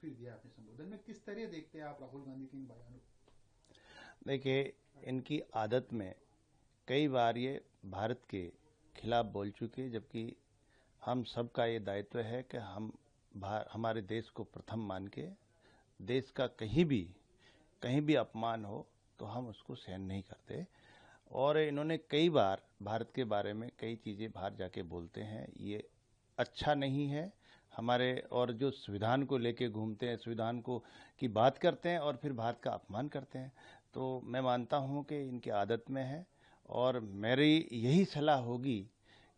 फिर दिया अपने संबोधन में। किस तरह देखते हैं आप राहुल गांधी के इन बयानों को? देखिए, इनकी आदत में कई बार ये भारत के खिलाफ बोल चुके, जबकि हम सबका ये दायित्व है कि हम हमारे देश को प्रथम मान के देश का कहीं भी अपमान हो तो हम उसको सहन नहीं करते। और इन्होंने कई बार भारत के बारे में कई चीज़ें बाहर जाके बोलते हैं, ये अच्छा नहीं है हमारे। और जो संविधान को लेके घूमते हैं, संविधान को की बात करते हैं और फिर भारत का अपमान करते हैं, तो मैं मानता हूं कि इनकी आदत में है। और मेरी यही सलाह होगी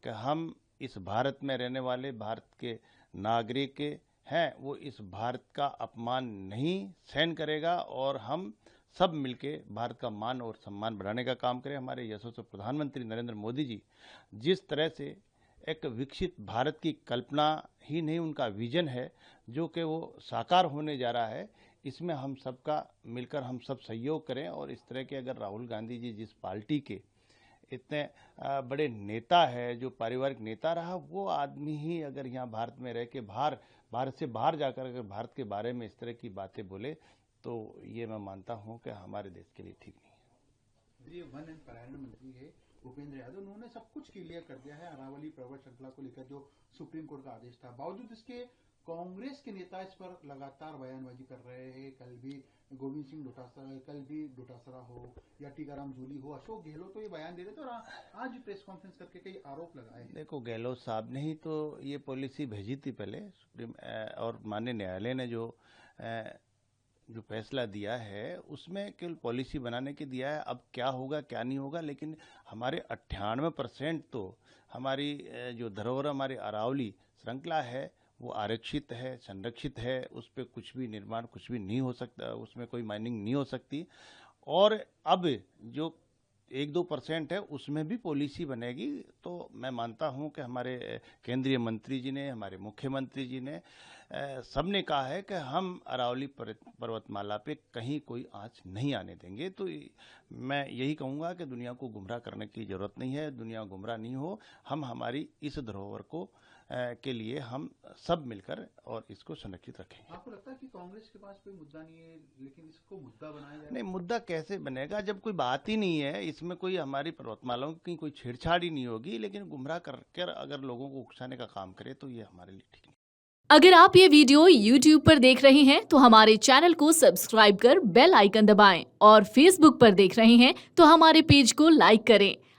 कि हम इस भारत में रहने वाले भारत के नागरिक हैं, वो इस भारत का अपमान नहीं सहन करेगा और हम सब मिलके भारत का मान और सम्मान बढ़ाने का काम करें। हमारे यशस्वी प्रधानमंत्री नरेंद्र मोदी जी जिस तरह से एक विकसित भारत की कल्पना ही नहीं, उनका विजन है जो कि वो साकार होने जा रहा है, इसमें हम सबका मिलकर हम सब सहयोग करें। और इस तरह के अगर राहुल गांधी जी जिस पार्टी के इतने बड़े नेता है, जो पारिवारिक नेता रहा, वो आदमी ही अगर यहाँ भारत में रह के भारत से बाहर जाकर अगर भारत के बारे में इस तरह की बातें बोले, तो ये मैं मानता हूँ कि हमारे देश के लिए ठीक नहीं है। ये वन एंड पर्यावरण मंत्री है भूपेंद्र यादव, उन्होंने सब कुछ क्लियर कर दिया है अरावली पर्वत श्रृंखला को लेकर जो सुप्रीम कोर्ट का आदेश था। बावजूद इसके कांग्रेस के नेता इस पर लगातार बयानबाजी कर रहे हैं। कल भी गोविंद सिंह डोटासरा, कल भी डोटासरा हो या टीकाराम जूली हो, अशोक गहलोत तो ये बयान दे रहे थे और आज प्रेस कॉन्फ्रेंस करके कई आरोप लगाए हैं। देखो, गहलोत साहब ने ही तो ये पॉलिसी भेजी थी पहले सुप्रीम, और माननीय न्यायालय ने जो फैसला दिया है उसमें केवल पॉलिसी बनाने के दिया है। अब क्या होगा क्या नहीं होगा, लेकिन हमारे 98% तो हमारी जो धरोहर हमारी अरावली श्रृंखला है वो आरक्षित है, संरक्षित है। उस पर कुछ भी निर्माण कुछ भी नहीं हो सकता, उसमें कोई माइनिंग नहीं हो सकती। और अब जो 1-2% है उसमें भी पॉलिसी बनेगी। तो मैं मानता हूं कि हमारे केंद्रीय मंत्री जी ने, हमारे मुख्यमंत्री जी ने सबने कहा है कि हम अरावली पर्वतमाला पे कहीं कोई आंच नहीं आने देंगे। तो मैं यही कहूँगा कि दुनिया को गुमराह करने की जरूरत नहीं है, दुनिया गुमराह नहीं हो। हम हमारी इस धरोहर को के लिए हम सब मिलकर और इसको संरक्षित रखें। आपको लगता है कि कांग्रेस के पास कोई मुद्दा नहीं है लेकिन इसको मुद्दा बनाया जाए? नहीं, मुद्दा कैसे बनेगा जब कोई बात ही नहीं है, इसमें कोई हमारी पर्वतमालाओं की कोई छेड़छाड़ ही नहीं होगी। लेकिन गुमराह करके अगर लोगों को उकसाने का काम करे तो ये हमारे लिए ठीक नहीं। अगर आप ये वीडियो YouTube पर देख रहे हैं तो हमारे चैनल को सब्सक्राइब कर बेल आइकन दबाएं और Facebook पर देख रहे हैं तो हमारे पेज को लाइक करें।